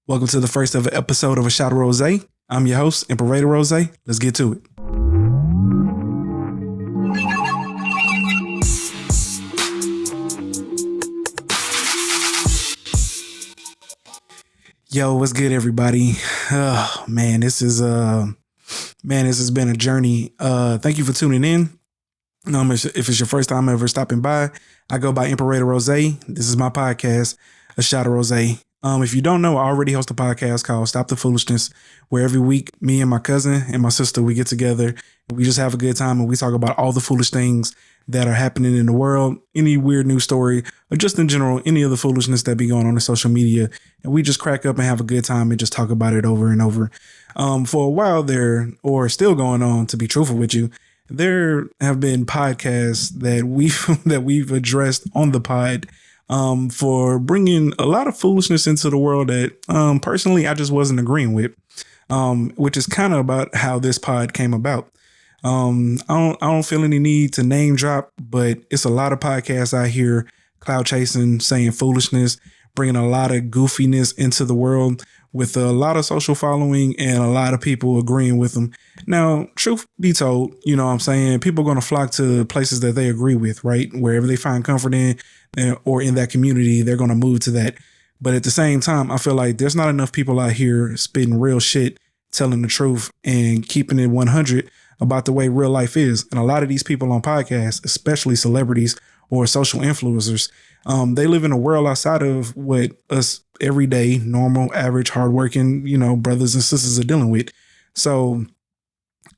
Welcome to the first ever episode of A Shot of Rose. I'm your host, Imperator Rose. Let's get to it. Yo, what's good, everybody? Oh, man, this has been a journey. Thank you for tuning in. If it's your first time ever stopping by, I go by Imperator Rose. This is my podcast, A Shot of Rose. If you don't know, I already host a podcast called Stop the Foolishness, where every week, me and my cousin and my sister, we get together and we just have a good time and we talk about all the foolish things that are happening in the world, any weird news story, or just in general, any of the foolishness that be going on in social media. And we just crack up and have a good time and just talk about it over and over. For a while there, or still going on, to be truthful with you, there have been podcasts that we've addressed on the pod for bringing a lot of foolishness into the world that personally I just wasn't agreeing with, which is kind of about how this pod came about. I don't feel any need to name drop, but it's a lot of podcasts out here cloud chasing, saying foolishness, bringing a lot of goofiness into the world with a lot of social following and a lot of people agreeing with them. Now, truth be told, you know what I'm saying, people are going to flock to places that they agree with, right? Wherever they find comfort in or in that community, they're going to move to that. But at the same time, I feel like there's not enough people out here spitting real shit, telling the truth and keeping it 100 about the way real life is. And a lot of these people on podcasts, especially celebrities or social influencers, they live in a world outside of what us everyday, normal, average, hardworking, brothers and sisters are dealing with. So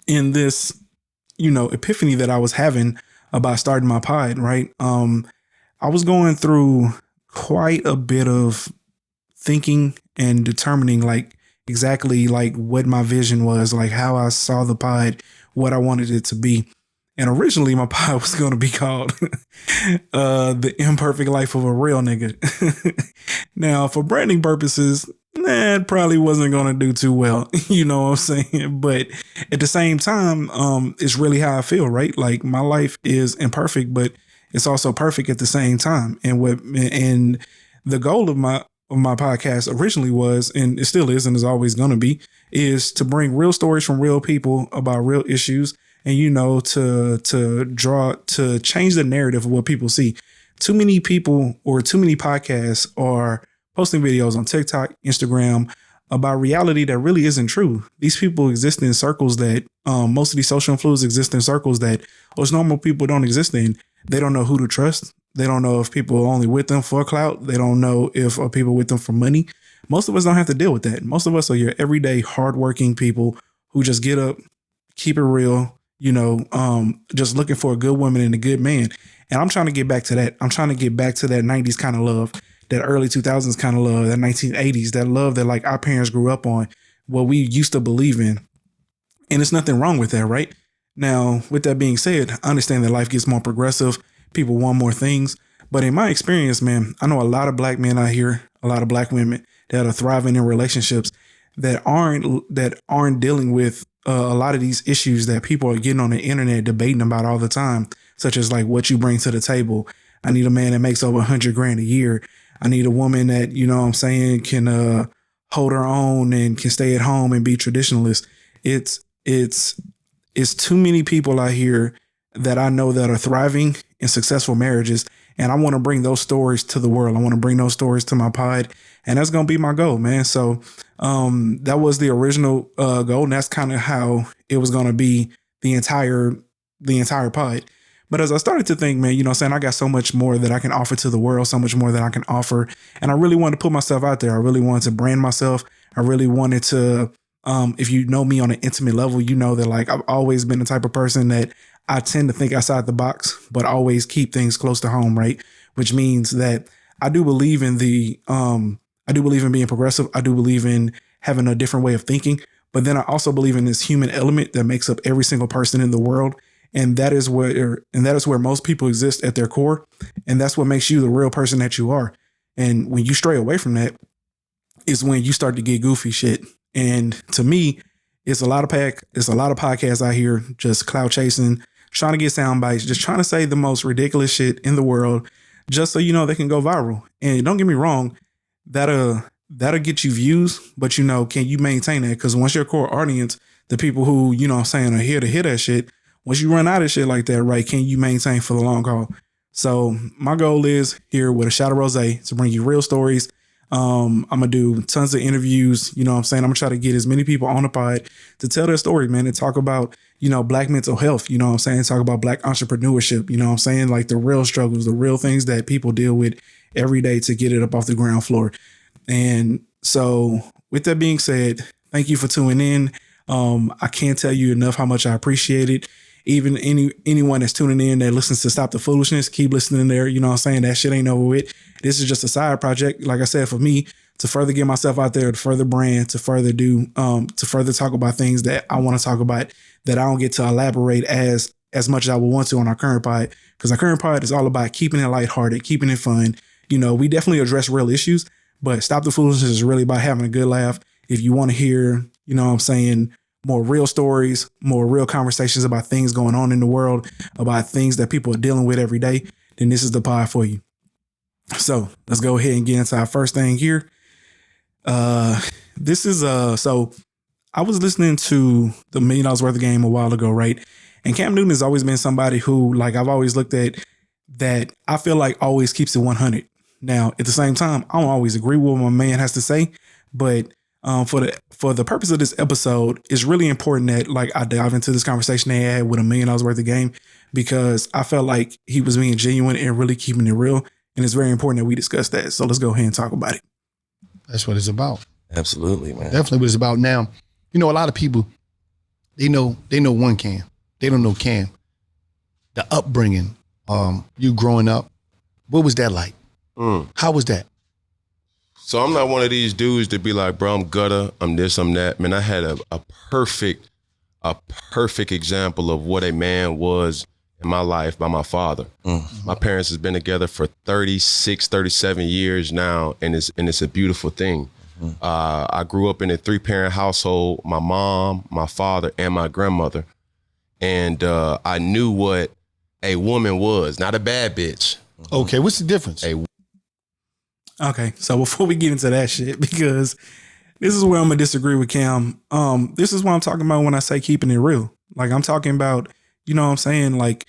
in this, epiphany that I was having about starting my pod, right? I was going through quite a bit of thinking and determining exactly what my vision was, like how I saw the pod, what I wanted it to be. And originally my pod was going to be called The Imperfect Life of a Real Nigga. Now, for branding purposes, it probably wasn't going to do too well. You know what I'm saying? But at the same time, it's really how I feel, right? Like my life is imperfect, but it's also perfect at the same time. And the goal of my podcast originally was, and it still is, and is always going to be, is to bring real stories from real people about real issues. And, to change the narrative of what people see. Too many people or too many podcasts are posting videos on TikTok, Instagram about reality that really isn't true. These people exist in circles that most of these social influencers exist in circles that most normal people don't exist in. They don't know who to trust. They don't know if people are only with them for clout. They don't know if people with them for money. Most of us don't have to deal with that. Most of us are your everyday hardworking people who just get up, keep it real, just looking for a good woman and a good man. And I'm trying to get back to that. I'm trying to get back to that 90s kind of love, that early 2000s kind of love, that 1980s, that love that our parents grew up on, what we used to believe in. And there's nothing wrong with that, right? Now, with that being said, I understand that life gets more progressive. People want more things. But in my experience, man, I know a lot of black men out here, a lot of black women that are thriving in relationships that aren't dealing with a lot of these issues that people are getting on the internet debating about all the time, such as what you bring to the table. I need a man that makes over $100,000 a year. I need a woman that, can hold her own and can stay at home and be traditionalist. It's too many people out here that I know that are thriving in successful marriages. And I want to bring those stories to the world. I want to bring those stories to my pod. And that's going to be my goal, man. So that was the original goal. And that's kind of how it was going to be the entire pod. But as I started to think, man, I got so much more that I can offer to the world, so much more that I can offer. And I really wanted to put myself out there. I really wanted to brand myself. I really wanted to, if you know me on an intimate level, you know that I've always been the type of person that I tend to think outside the box, but always keep things close to home, right? Which means that I do believe in being progressive. I do believe in having a different way of thinking, but then I also believe in this human element that makes up every single person in the world. And that is where most people exist at their core. And that's what makes you the real person that you are. And when you stray away from that is when you start to get goofy shit. And to me, it's a lot of podcasts out here just cloud chasing, trying to get sound bites, just trying to say the most ridiculous shit in the world, just so they can go viral. And don't get me wrong, that that'll get you views, but you know, can you maintain that? Because once your core audience, the people who, you know what I'm saying, are here to hear that shit, once you run out of shit like that, right, can you maintain for the long haul? So my goal is here with A Shot of Rose to bring you real stories. I'm gonna do tons of interviews, you know what I'm saying? I'm gonna try to get as many people on the pod to tell their story, man, and talk about, you know, Black mental health, you know what I'm saying? Talk about Black entrepreneurship, you know what I'm saying? Like the real struggles, the real things that people deal with every day to get it up off the ground floor. And so with that being said, thank you for tuning in. I can't tell you enough how much I appreciate it. Even anyone that's tuning in that listens to Stop the Foolishness, keep listening there. You know what I'm saying? That shit ain't over with. This is just a side project, like I said, for me to further get myself out there, to further brand, to further do, to further talk about things that I want to talk about that I don't get to elaborate as much as I would want to on our current pod. Because our current pod is all about keeping it lighthearted, keeping it fun. You know, we definitely address real issues, but Stop the Foolishness is really about having a good laugh. If you want to hear, you know what I'm saying, more real stories, more real conversations about things going on in the world, about things that people are dealing with every day, then this is the pod for you. So let's go ahead and get into our first thing here. This is so I was listening to the $1 Million Worth of Game a while ago, right? And Cam Newton has always been somebody who, like, I've always looked at that I feel like always keeps it 100. Now, at the same time, I don't always agree with what my man has to say, but for the purpose of this episode, it's really important that, like, I dive into this conversation they had with $1 Million Worth of Game, because I felt like he was being genuine and really keeping it real. And it's very important that we discuss that. So let's go ahead and talk about it. That's what it's about. Absolutely, man. Definitely what it's about. Now, you know, a lot of people, they know one Cam. They don't know Cam. The upbringing, you growing up, what was that like? How was that? So I'm not one of these dudes to be like, bro, I'm gutter, I'm this, I'm that. Man, I had a perfect example of what a man was in my life by my father. My parents has been together for 36, 37 years now, and it's a beautiful thing. I grew up in a 3-parent household, my mom, my father, and my grandmother. And I knew what a woman was, not a bad bitch. Okay, what's the difference? Okay, so before we get into that shit, because this is where I'm gonna disagree with Cam. This is what I'm talking about when I say keeping it real. Like, I'm talking about, you know what I'm saying? Like,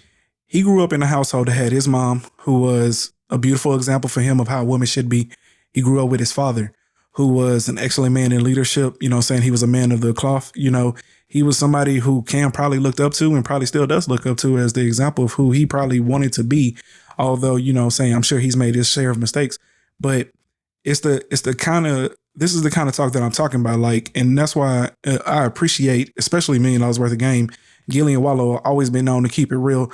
he grew up in a household that had his mom, who was a beautiful example for him of how a woman should be. He grew up with his father, who was an excellent man in leadership. You know what I'm saying? He was a man of the cloth. You know, he was somebody who Cam probably looked up to and probably still does look up to as the example of who he probably wanted to be. Although, you know what I'm saying, I'm sure he's made his share of mistakes. But this is the kind of talk that I'm talking about. Like, and that's why I appreciate, especially $1 Million Worth of Game. Gillie and Wallow always been known to keep it real.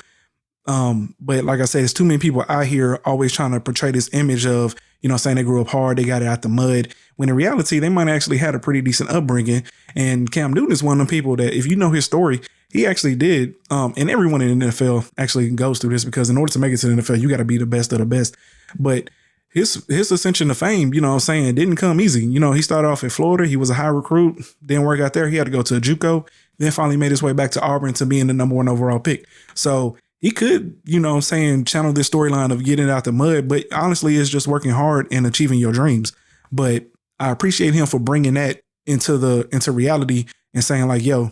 But like I said, there's too many people out here always trying to portray this image of, you know, saying they grew up hard, they got it out the mud, when in reality, they might actually had a pretty decent upbringing. And Cam Newton is one of them people that, if you know his story, he actually did. And everyone in the NFL actually goes through this, because in order to make it to the NFL, you got to be the best of the best. But his ascension to fame, you know what I'm saying, it didn't come easy. You know, he started off in Florida. He was a high recruit, didn't work out there. He had to go to a JUCO, then finally made his way back to Auburn to being the number 1 overall pick. So he could, you know what I'm saying, channel this storyline of getting out the mud, but honestly, it's just working hard and achieving your dreams. But I appreciate him for bringing that into reality and saying, like, yo,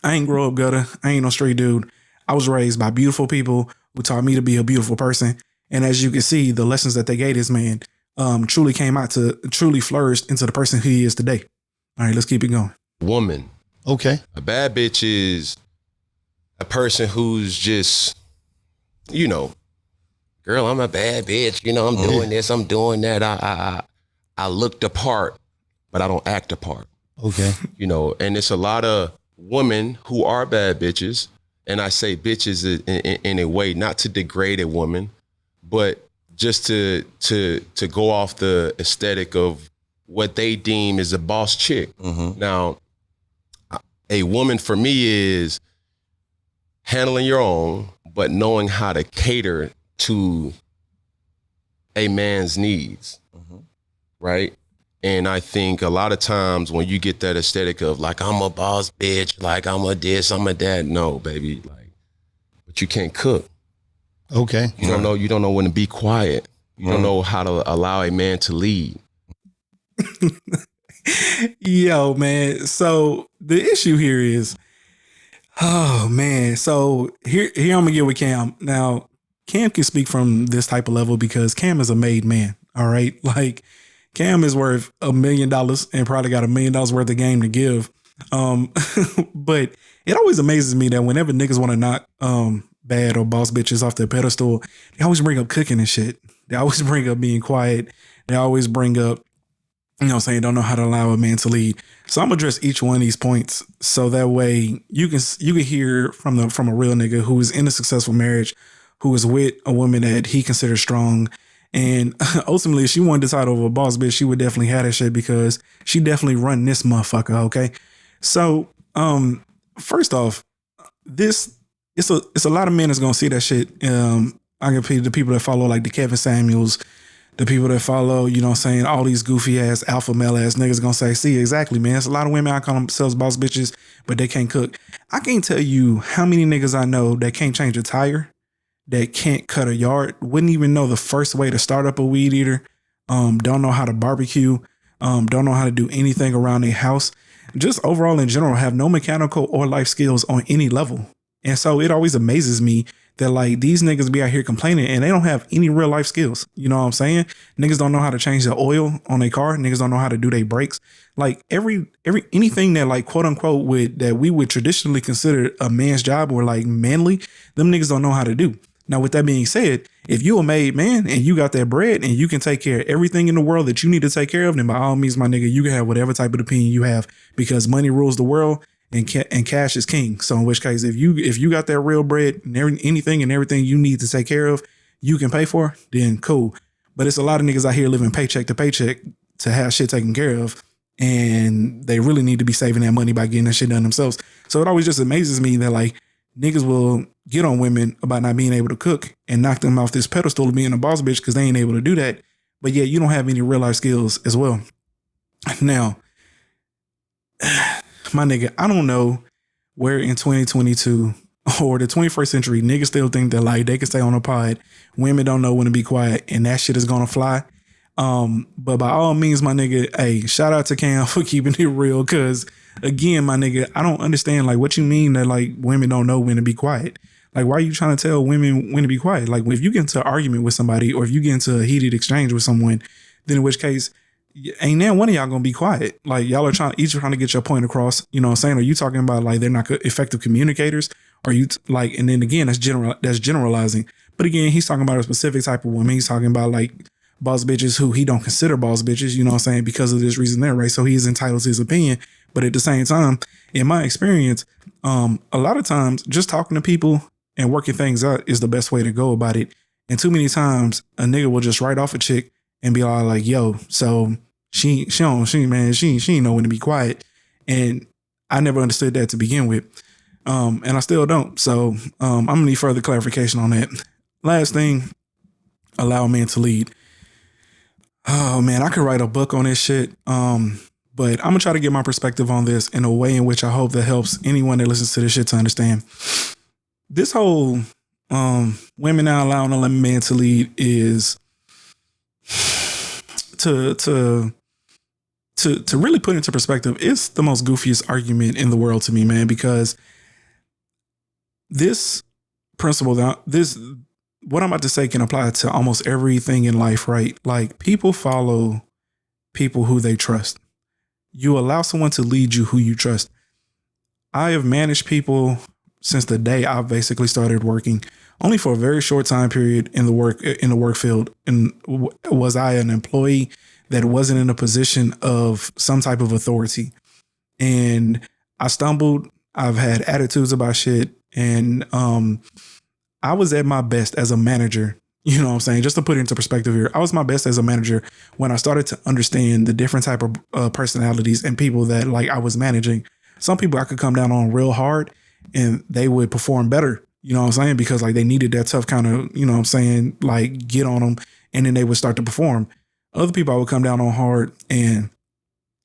I ain't grow up gutter. I ain't no street dude. I was raised by beautiful people who taught me to be a beautiful person. And as you can see, the lessons that they gave this man truly flourished into the person who he is today. All right, let's keep it going. Woman. Okay. A bad bitch is a person who's just, you know, girl, I'm a bad bitch. You know, I'm doing this, I'm doing that. I look the part, but I don't act the part. Okay. You know, and it's a lot of women who are bad bitches. And I say bitches in a way, not to degrade a woman, but just to go off the aesthetic of what they deem is a boss chick. Now, a woman for me is handling your own, but knowing how to cater to a man's needs, right? And I think a lot of times when you get that aesthetic of like, I'm a boss bitch, like I'm a this, I'm a that, no, baby, like, but you can't cook. Okay. You don't know when to be quiet. You don't know how to allow a man to lead. Yo, man. So the issue here is, oh man. So here I'm gonna get with Cam. Now, Cam can speak from this type of level because Cam is a made man. All right. Like Cam is worth $1 million and probably got $1 million worth of game to give. But it always amazes me that whenever niggas want to knock bad or boss bitches off their pedestal, they always bring up cooking and shit. They always bring up being quiet. They always bring up, you know what I'm saying, don't know how to allow a man to lead. So I'm gonna address each one of these points so that way you can hear from a real nigga who is in a successful marriage, who is with a woman that he considers strong. And ultimately, if she wanted the title of a boss bitch, she would definitely have that shit because she definitely run this motherfucker. Okay. So first off, it's a lot of men that's gonna see that shit. I can pay the people that follow like the Kevin Samuels, the people that follow, you know what I'm saying, all these goofy ass alpha male ass niggas gonna say, see, exactly, man. It's a lot of women I call themselves boss bitches, but they can't cook. I can't tell you how many niggas I know that can't change a tire, that can't cut a yard, wouldn't even know the first way to start up a weed eater, don't know how to barbecue, don't know how to do anything around their house. Just overall in general, have no mechanical or life skills on any level. And so it always amazes me that like these niggas be out here complaining and they don't have any real life skills. You know what I'm saying? Niggas don't know how to change the oil on their car. Niggas don't know how to do their brakes. Like anything that like quote unquote that we would traditionally consider a man's job or like manly, them niggas don't know how to do. Now, with that being said, if you a made man and you got that bread and you can take care of everything in the world that you need to take care of, then by all means, my nigga, you can have whatever type of opinion you have because money rules the world and cash is king. So in which case, if you got that real bread and anything and everything you need to take care of, you can pay for, then cool. But it's a lot of niggas out here living paycheck to paycheck to have shit taken care of. And they really need to be saving that money by getting that shit done themselves. So it always just amazes me that like niggas will get on women about not being able to cook and knock them off this pedestal of being a boss bitch because they ain't able to do that. But yeah, you don't have any real life skills as well. Now, my nigga, I don't know where in 2022 or the 21st century niggas still think that like they can stay on a pod. Women don't know when to be quiet and that shit is gonna fly. But by all means, my nigga, hey, shout out to Cam for keeping it real. Cause again, my nigga, I don't understand like what you mean that like women don't know when to be quiet. Like, why are you trying to tell women when to be quiet? Like, if you get into an argument with somebody or if you get into a heated exchange with someone, then in which case, ain't now one of y'all gonna be quiet. Like, y'all are each trying to get your point across. You know what I'm saying? Are you talking about like they're not effective communicators? Are you like, and then again, that's generalizing. But again, he's talking about a specific type of woman. He's talking about like boss bitches who he don't consider boss bitches, you know what I'm saying, because of this reason there, right? So he is entitled to his opinion. But at the same time, in my experience, a lot of times just talking to people and working things out is the best way to go about it. And too many times a nigga will just write off a chick and be all like, yo, so she ain't know when to be quiet. And I never understood that to begin with. And I still don't. So I'm gonna need further clarification on that. Last thing, allow a man to lead. Oh man, I could write a book on this shit. But I'm gonna try to get my perspective on this in a way in which I hope that helps anyone that listens to this shit to understand. This whole women now allowing a man to lead is to really put into perspective, it's the most goofiest argument in the world to me, man, because this principle, what I'm about to say can apply to almost everything in life, right? Like people follow people who they trust. You allow someone to lead you who you trust. I have managed people since the day I basically started working, only for a very short time period in the work field. And was I an employee that wasn't in a position of some type of authority? And I stumbled. I've had attitudes about shit. And I was at my best as a manager. You know what I'm saying? Just to put it into perspective here, I was my best as a manager when I started to understand the different type of personalities and people that like I was managing. Some people I could come down on real hard and they would perform better. You know what I'm saying? Because like they needed that tough kind of, you know what I'm saying, like get on them and then they would start to perform. Other people I would come down on hard and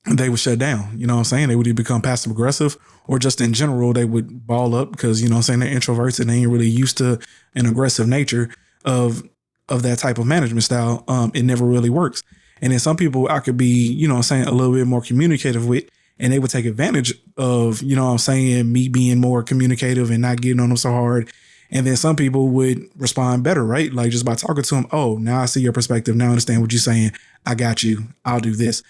they would shut down. You know what I'm saying? They would either become passive aggressive or just in general, they would ball up because, you know what I'm saying, they're introverts and they ain't really used to an aggressive nature of that type of management style. It never really works. And then some people I could be, you know what I'm saying, a little bit more communicative with, and they would take advantage of, you know what I'm saying, me being more communicative and not getting on them so hard. And then some people would respond better, right? Like just by talking to them, oh, now I see your perspective. Now I understand what you're saying. I got you. I'll do this.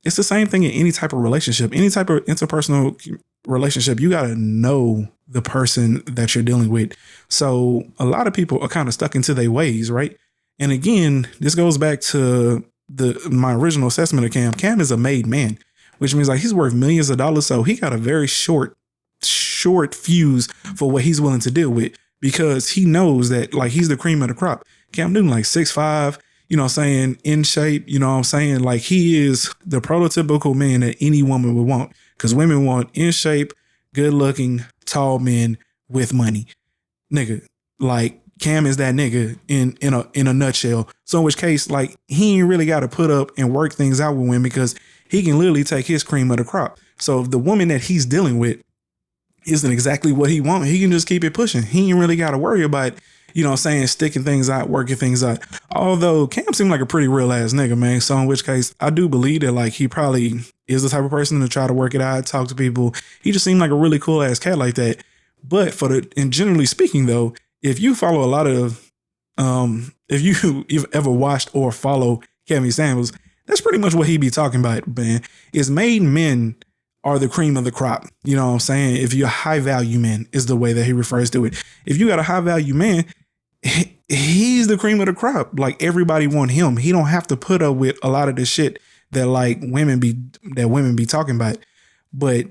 It's the same thing in any type of relationship, any type of interpersonal relationship. You got to know the person that you're dealing with. So a lot of people are kind of stuck into their ways, right? And again, this goes back to my original assessment of Cam. Cam is a made man, which means like he's worth millions of dollars. So he got a very short fuse for what he's willing to deal with, because he knows that like he's the cream of the crop. Cam Newton, like 6'5", you know what I'm saying, in shape, you know what I'm saying? Like he is the prototypical man that any woman would want, because women want in shape, good looking, tall men with money. Nigga, like Cam is that nigga in a nutshell. So in which case, like he ain't really got to put up and work things out with women, because he can literally take his cream of the crop. So if the woman that he's dealing with isn't exactly what he wants, he can just keep it pushing. He ain't really got to worry about, you know what I'm saying, sticking things out, working things out. Although Cam seemed like a pretty real ass nigga, man. So in which case, I do believe that like he probably is the type of person to try to work it out, talk to people. He just seemed like a really cool ass cat like that. But and generally speaking though, if you follow a lot of, if you've ever watched or follow Kevin Samuels, that's pretty much what he be talking about, man. Is made men are the cream of the crop. You know what I'm saying? If you're a high value man is the way that he refers to it. If you got a high value man, he's the cream of the crop. Like everybody want him. He don't have to put up with a lot of the shit that like women be talking about. But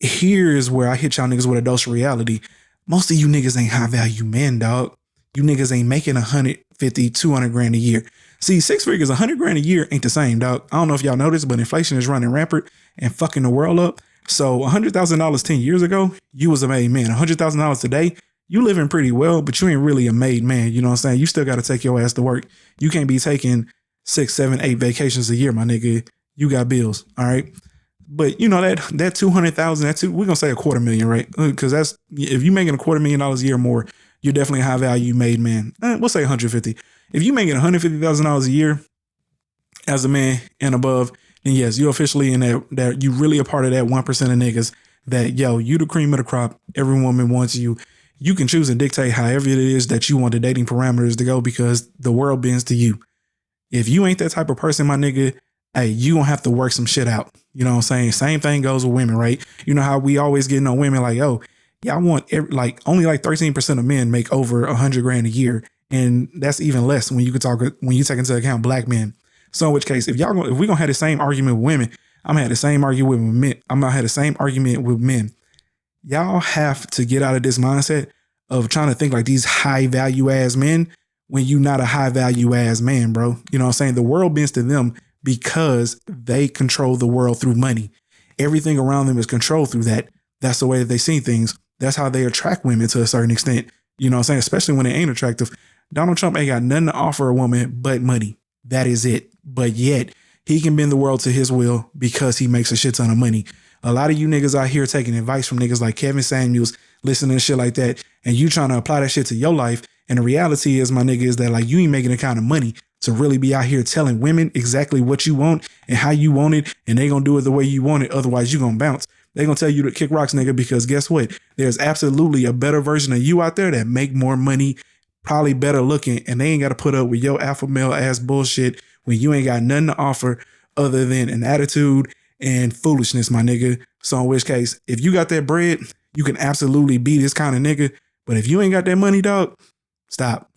here's where I hit y'all niggas with a dose of reality. Most of you niggas ain't high value men, dog. You niggas ain't making 150, 200 grand a year. See, 6 figures, 100 grand a year ain't the same, dog. I don't know if y'all noticed, but inflation is running rampant and fucking the world up. So $100,000 10 years ago, you was a made man. $100,000 today, you living pretty well, but you ain't really a made man. You know what I'm saying? You still got to take your ass to work. You can't be taking 6, 7, 8 vacations a year, my nigga. You got bills, all right? But you know that 200,000, we're gonna say $250,000, right? Because that's, if you making $250,000 a year more, you're definitely a high value made man. We'll say 150. If you making $150,000 a year as a man and above, then yes, you're officially in that you really a part of that 1% of niggas that, yo, you the cream of the crop. Every woman wants you. You can choose and dictate however it is that you want the dating parameters to go, because the world bends to you. If you ain't that type of person, my nigga, hey, you gonna have to work some shit out. You know what I'm saying? Same thing goes with women, right? You know how we always getting on women like, yo, y'all want only like 13% of men make over 100 grand a year. And that's even less when you take into account black men. So in which case, if we gonna have the same argument with women, I'm gonna have the same argument with men. I'm gonna have the same argument with men. Y'all have to get out of this mindset of trying to think like these high value ass men when you not a high value ass man, bro. You know what I'm saying? The world bends to them because they control the world through money. Everything around them is controlled through that. That's the way that they see things. That's how they attract women to a certain extent. You know what I'm saying? Especially when they ain't attractive. Donald Trump ain't got nothing to offer a woman but money. That is it. But yet he can bend the world to his will because he makes a shit ton of money. A lot of you niggas out here taking advice from niggas like Kevin Samuels, listening to shit like that, and you trying to apply that shit to your life. And the reality is, my nigga, is that like you ain't making the kind of money to really be out here telling women exactly what you want and how you want it, and they gonna do it the way you want it. Otherwise, you gonna bounce. They gonna tell you to kick rocks, nigga, because guess what? There's absolutely a better version of you out there that make more money, probably better looking, and they ain't got to put up with your alpha male ass bullshit when you ain't got nothing to offer other than an attitude and foolishness, my nigga. So in which case, if you got that bread, you can absolutely be this kind of nigga. But if you ain't got that money, dog, stop.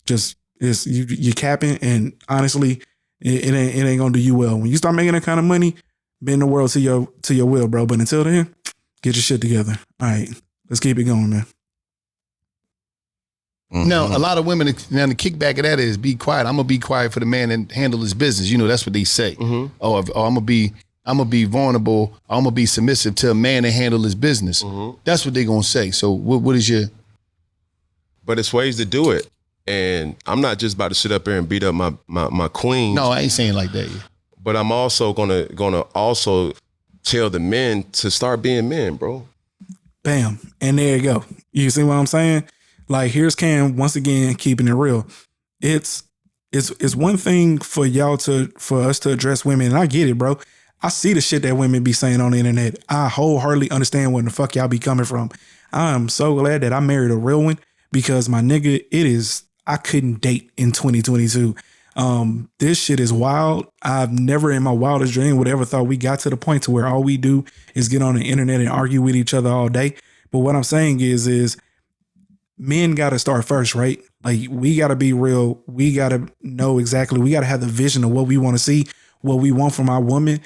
Just you're capping, and honestly, it ain't gonna do you well. When you start making that kind of money, bend the world to your will, bro. But until then, get your shit together. All right, let's keep it going, man. Mm-hmm. Now, a lot of women, now the kickback of that is be quiet. I'm gonna be quiet for the man and handle his business. You know, that's what they say. Mm-hmm. Oh, I'm gonna be vulnerable. I'm gonna be submissive to a man and handle his business. Mm-hmm. That's what they gonna say. So, what is your? But it's ways to do it, and I'm not just about to sit up here and beat up my queen. No, I ain't saying like that. Yeah. But I'm also gonna also tell the men to start being men, bro. Bam, and there you go. You see what I'm saying? Like, here's Cam once again keeping it real. It's it's one thing for us to address women, and I get it, bro. I see the shit that women be saying on the internet. I wholeheartedly understand where the fuck y'all be coming from. I am so glad that I married a real one because my nigga, I couldn't date in 2022. This shit is wild. I've never in my wildest dream would ever thought we got to the point to where all we do is get on the internet and argue with each other all day. But what I'm saying is men got to start first, right? Like we got to be real. We got to know exactly. We got to have the vision of what we want to see, what we want from our woman.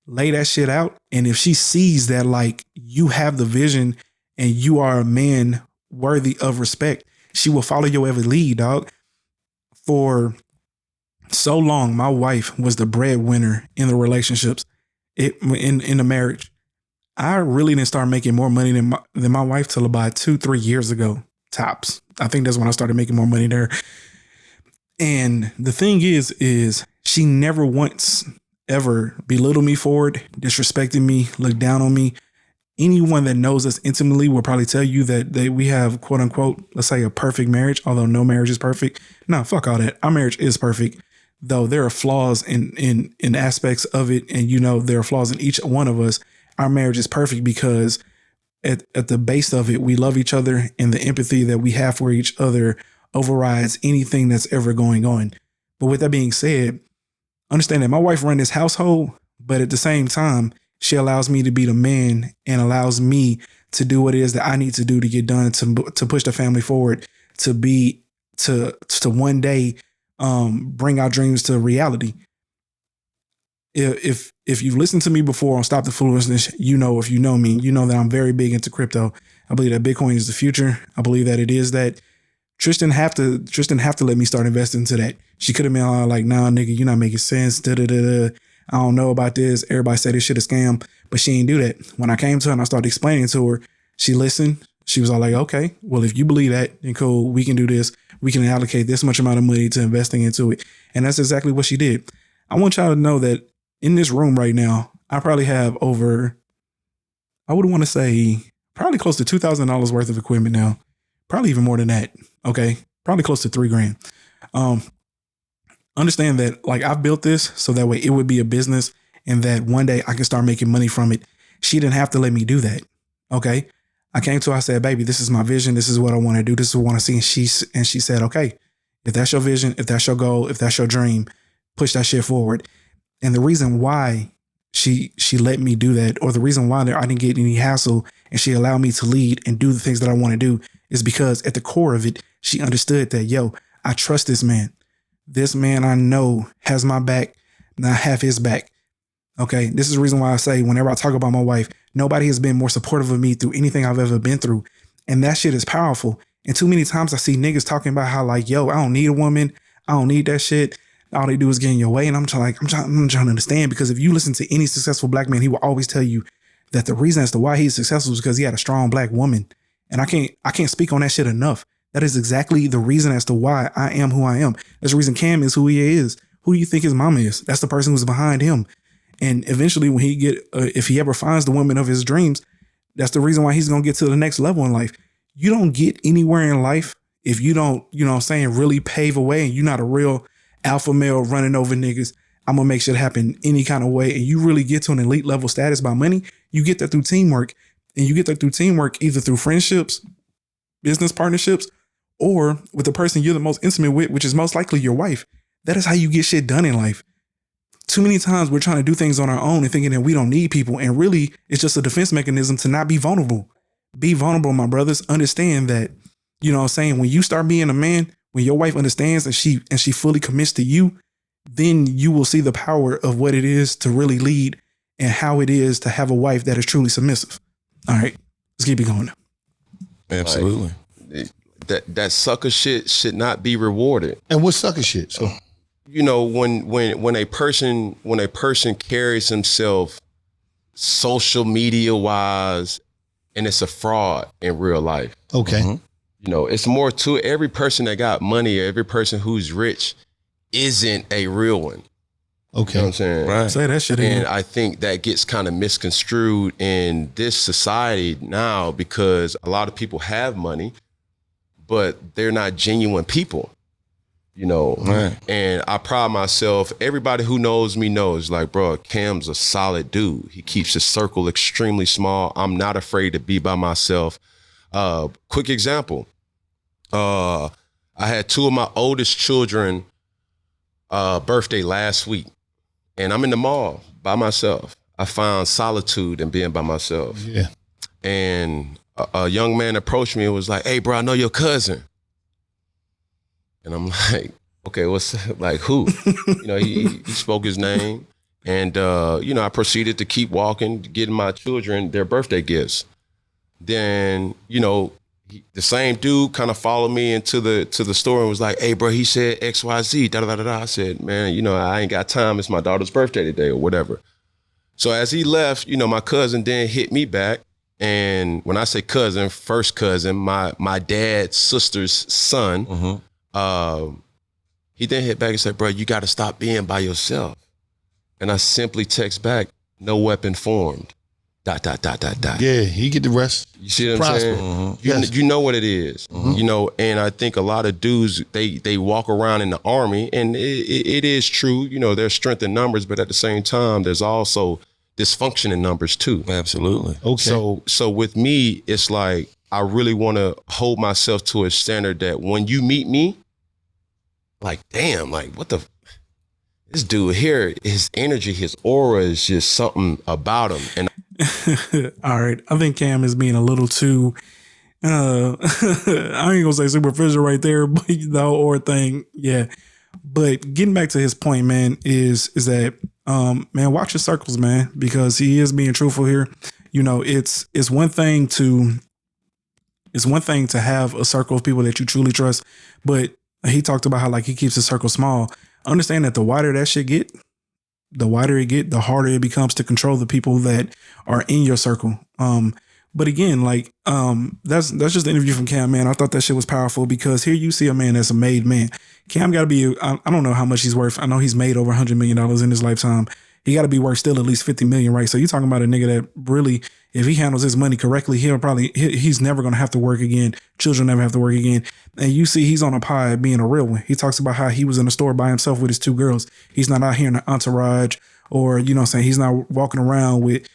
Lay that shit out. And if she sees that like you have the vision and you are a man worthy of respect, she will follow your every lead, dog. For so long, my wife was the breadwinner in the relationships, in the marriage. I really didn't start making more money than my wife till about 2-3 years ago, tops. I think that's when I started making more money there. And the thing is she never once ever belittled me for it, disrespected me, looked down on me. Anyone that knows us intimately will probably tell you that we have, quote unquote, let's say a perfect marriage, although no marriage is perfect. No, fuck all that. Our marriage is perfect, though there are flaws in aspects of it. And, you know, there are flaws in each one of us. Our marriage is perfect because at the base of it, we love each other and the empathy that we have for each other overrides anything that's ever going on. But with that being said, understand that my wife runs this household, but at the same time, she allows me to be the man and allows me to do what it is that I need to do to get done, to push the family forward, to one day bring our dreams to reality. If you've listened to me before on Stop the Foolishness, you know, if you know me, you know that I'm very big into crypto. I believe that Bitcoin is the future. I believe that it is that. Tristan have to let me start investing into that. She could have been all like, nah, nigga, you're not making sense. I don't know about this. Everybody said this shit a scam, but she didn't do that. When I came to her and I started explaining to her, she listened. She was all like, okay, well, if you believe that, then cool, we can do this. We can allocate this much amount of money to investing into it. And that's exactly what she did. I want y'all to know that in this room right now, I probably have over, I would want to say probably close to $2,000 worth of equipment now. Probably even more than that. Okay. Probably close to $3,000. Understand that like I've built this so that way it would be a business and that one day I can start making money from it. She didn't have to let me do that. Okay. I came to her, I said, baby, this is my vision. This is what I want to do. This is what I want to see. And she said, okay, if that's your vision, if that's your goal, if that's your dream, push that shit forward. And the reason why she let me do that, or the reason why I didn't get any hassle and she allowed me to lead and do the things that I want to do, is because at the core of it, she understood that, yo, I trust this man. This man I know has my back, and I have his back. Okay. This is the reason why I say whenever I talk about my wife, nobody has been more supportive of me through anything I've ever been through. And that shit is powerful. And too many times I see niggas talking about how like, yo, I don't need a woman. I don't need that shit. All they do is get in your way. And I'm trying to understand, because if you listen to any successful black man, he will always tell you that the reason as to why he's successful is because he had a strong black woman. And I can't speak on that shit enough. That is exactly the reason as to why I am who I am. That's the reason Cam is who he is. Who do you think his mama is? That's the person who's behind him. And eventually when he if he ever finds the woman of his dreams, that's the reason why he's going to get to the next level in life. You don't get anywhere in life if you don't, you know what I'm saying, really pave a way, and you're not a real alpha male running over niggas. I'm going to make shit happen any kind of way. And you really get to an elite level status by money. You get that through teamwork. And you get that through teamwork, either through friendships, business partnerships, or with the person you're the most intimate with, which is most likely your wife. That is how you get shit done in life. Too many times we're trying to do things on our own and thinking that we don't need people. And really, it's just a defense mechanism to not be vulnerable. Be vulnerable, my brothers. Understand that, you know what I'm saying, when you start being a man, when your wife understands and she fully commits to you, then you will see the power of what it is to really lead and how it is to have a wife that is truly submissive. All right, let's keep it going. Absolutely. Like, that sucker shit should not be rewarded. And what sucker shit? So, you know, when a person carries himself social media wise, and it's a fraud in real life. Okay. Mm-hmm. You know, it's more to it. Every person that got money, or every person who's rich isn't a real one. Okay. You know what I'm saying? Right. Say that shit again. And I think that gets kind of misconstrued in this society now, because a lot of people have money, but they're not genuine people. You know, Right. and I pride myself. Everybody who knows me knows, like, bro, Cam's a solid dude. He keeps his circle extremely small. I'm not afraid to be by myself. Quick example. I had two of my oldest children birthday last week, and I'm in the mall by myself. I found solitude in being by myself. Yeah. And a young man approached me and was like, "Hey, bro, I know your cousin." And I'm like, "Okay, what's like who?" You know, he spoke his name, and you know, I proceeded to keep walking, getting my children their birthday gifts. Then, you know, the same dude kind of followed me into the store and was like, "Hey, bro, he said XYZ, da da da da." I said, "Man, you know, I ain't got time. It's my daughter's birthday today or whatever." So as he left, you know, my cousin then hit me back. And when I say cousin, first cousin, my dad's sister's son, he then hit back and said, "Bro, you got to stop being by yourself." And I simply text back, "No weapon formed. ... Yeah, he get the rest. You see what I'm Prosper. saying? Yes. You know what it is, you know, and I think a lot of dudes, they walk around in the army, and it is true, you know, there's strength in numbers, but at the same time, there's also dysfunction in numbers too. Absolutely. Okay. So with me, it's like, I really want to hold myself to a standard that when you meet me, like, damn, like, what the, this dude here, his energy, his aura is just something about him. And All right. I think Cam is being a little too, I ain't gonna say superficial right there, but the whole aura thing, yeah. But getting back to his point, man, is that, man, watch your circles, man, because he is being truthful here. You know, it's one thing to have a circle of people that you truly trust, but he talked about how, like, he keeps his circle small. Understand that the wider that shit get, the harder it becomes to control the people that are in your circle. But again, like, that's just the interview from Cam, man. I thought that shit was powerful, because here you see a man that's a made man. Cam got to be, I don't know how much he's worth. I know he's made over $100 million in his lifetime. He got to be worth still at least 50 million, right? So you're talking about a nigga that really, if he handles his money correctly, he's never going to have to work again. Children never have to work again. And you see, he's on a pie being a real one. He talks about how he was in the store by himself with his two girls. He's not out here in an entourage, or, you know what I'm saying? He's not walking around with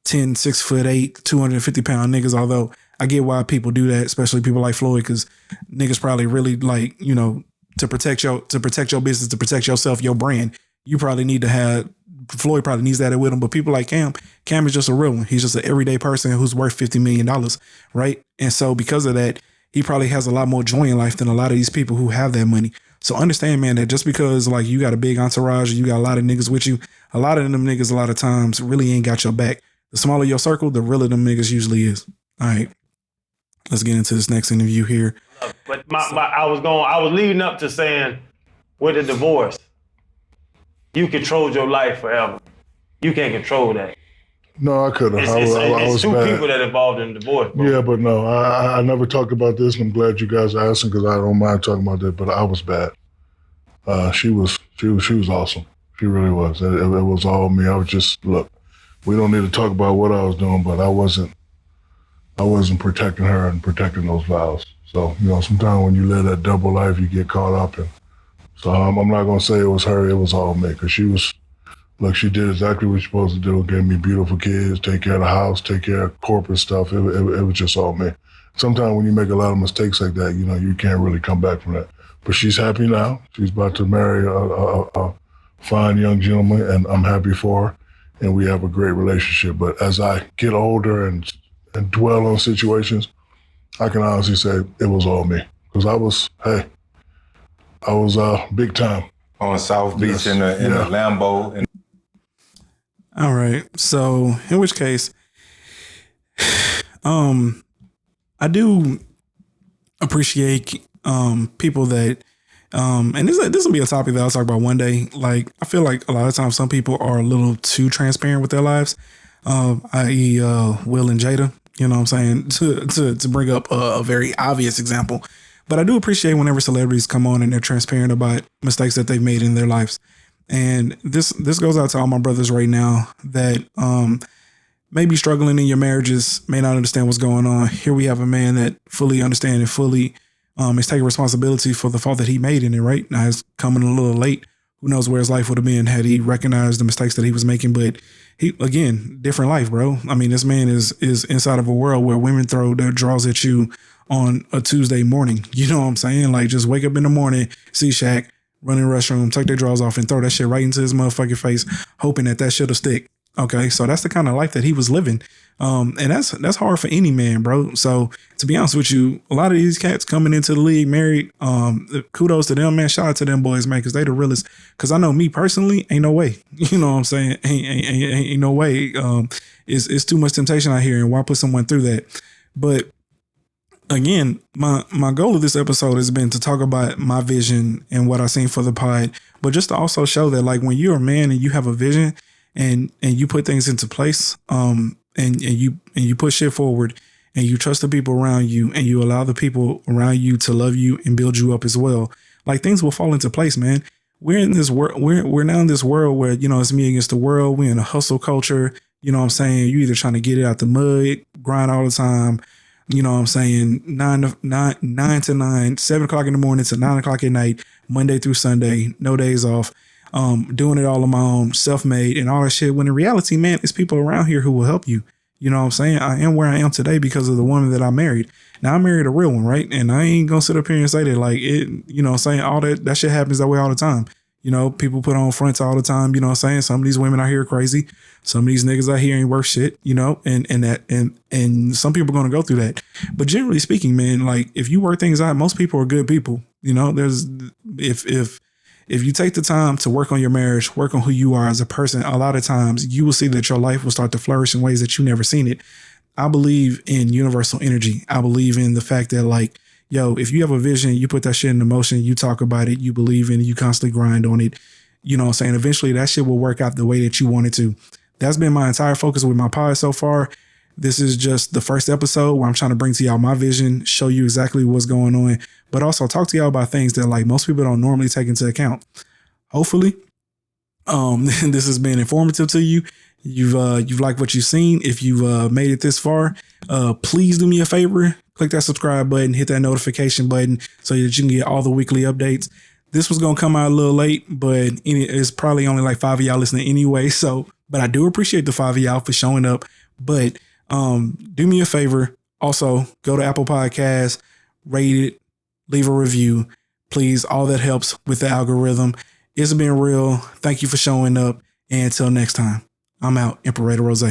10, 6'8", 250-pound niggas. Although I get why people do that, especially people like Floyd, because niggas probably really, like, you know, to protect your business, to protect yourself, your brand, you probably need to have, Floyd probably needs that with him. But people like Cam is just a real one. He's just an everyday person who's worth $50 million, right? And so because of that, he probably has a lot more joy in life than a lot of these people who have that money. So understand, man, that just because, like, you got a big entourage, you got a lot of niggas with you, a lot of them niggas a lot of times really ain't got your back. The smaller your circle, the realer them niggas usually is. All right, let's get into this next interview here. But I was leading up to saying, with a divorce, you controlled your life forever. You can't control that. No, I couldn't. I It's was two bad. people that involved in the divorce, bro. Yeah, but no, I never talked about this, and I'm glad you guys are asking, because I don't mind talking about that. But I was bad. She was awesome. She really was. It was all me. I was just, look, we don't need to talk about what I was doing, but I wasn't protecting her and protecting those vows. So, you know, sometimes when you live that double life, you get caught up in. So I'm not gonna say it was her. It was all me, because she did exactly what she's supposed to do. Gave me beautiful kids, take care of the house, take care of corporate stuff. It was just all me. Sometimes when you make a lot of mistakes like that, you know, you can't really come back from that. But she's happy now. She's about to marry a fine young gentleman, and I'm happy for her. And we have a great relationship. But as I get older and dwell on situations, I can honestly say it was all me. Because I was big time. On South Beach, Yes. in the Yeah. Lambo. And All right. So in which case, I do appreciate people that and this will be a topic that I'll talk about one day. Like, I feel like a lot of times some people are a little too transparent with their lives, i.e. Will and Jada, you know what I'm saying, to bring up a very obvious example. But I do appreciate whenever celebrities come on and they're transparent about mistakes that they've made in their lives. And this goes out to all my brothers right now that may be struggling in your marriages, may not understand what's going on. Here we have a man that fully understands and fully It's taking responsibility for the fault that he made in it, right? Now it's coming a little late. Who knows where his life would have been had he recognized the mistakes that he was making. But he, again, different life, bro. I mean, this man is inside of a world where women throw their drawers at you on a Tuesday morning. You know what I'm saying? Like, just wake up in the morning, see Shaq, run in the restroom, take their drawers off and throw that shit right into his motherfucking face, hoping that shit'll stick. Okay, so that's the kind of life that he was living. And that's hard for any man, bro. So to be honest with you, a lot of these cats coming into the league married, kudos to them, man. Shout out to them boys, man, because they the realest. Because I know me personally, ain't no way. You know what I'm saying? Ain't no way. It's too much temptation out here, and why put someone through that? But again, my goal of this episode has been to talk about my vision and what I seen for the pod, but just to also show that, like, when you're a man and you have a vision and you put things into place, and you push shit forward, and you trust the people around you, and you allow the people around you to love you and build you up as well, like, things will fall into place, man. We're in this world. We're now in this world where, you know, it's me against the world. We're in a hustle culture. You know what I'm saying? You either trying to get it out the mud, grind all the time. You know what I'm saying? 9 to 9, 7 o'clock in the morning to 9 o'clock at night, Monday through Sunday, no days off. Doing it all on my own, self-made and all that shit. When in reality, man, it's people around here who will help you. You know what I'm saying? I am where I am today because of the woman that I married. Now I married a real one, right? And I ain't gonna sit up here and say that, like, it, you know what I'm saying? All that shit happens that way all the time. You know, people put on fronts all the time, you know what I'm saying? Some of these women out here are crazy. Some of these niggas out here ain't worth shit, you know, and some people are gonna go through that. But generally speaking, man, like, if you work things out, most people are good people. You know, if you take the time to work on your marriage, work on who you are as a person, a lot of times you will see that your life will start to flourish in ways that you've never seen it. I believe in universal energy. I believe in the fact that, like, yo, if you have a vision, you put that shit into motion, you talk about it, you believe in it, you constantly grind on it. You know what I'm saying? Eventually that shit will work out the way that you want it to. That's been my entire focus with my pod so far. This is just the first episode where I'm trying to bring to y'all my vision, show you exactly what's going on, but also talk to y'all about things that, like, most people don't normally take into account. Hopefully, this has been informative to you. You've liked what you've seen. If you've made it this far, please do me a favor. Click that subscribe button, hit that notification button so that you can get all the weekly updates. This was going to come out a little late, but it's probably only like 5 of y'all listening anyway. So, but I do appreciate the 5 of y'all for showing up. But do me a favor. Also, go to Apple Podcasts, rate it, leave a review. Please, all that helps with the algorithm. It's been real. Thank you for showing up. And until next time, I'm out. Imperator Rose.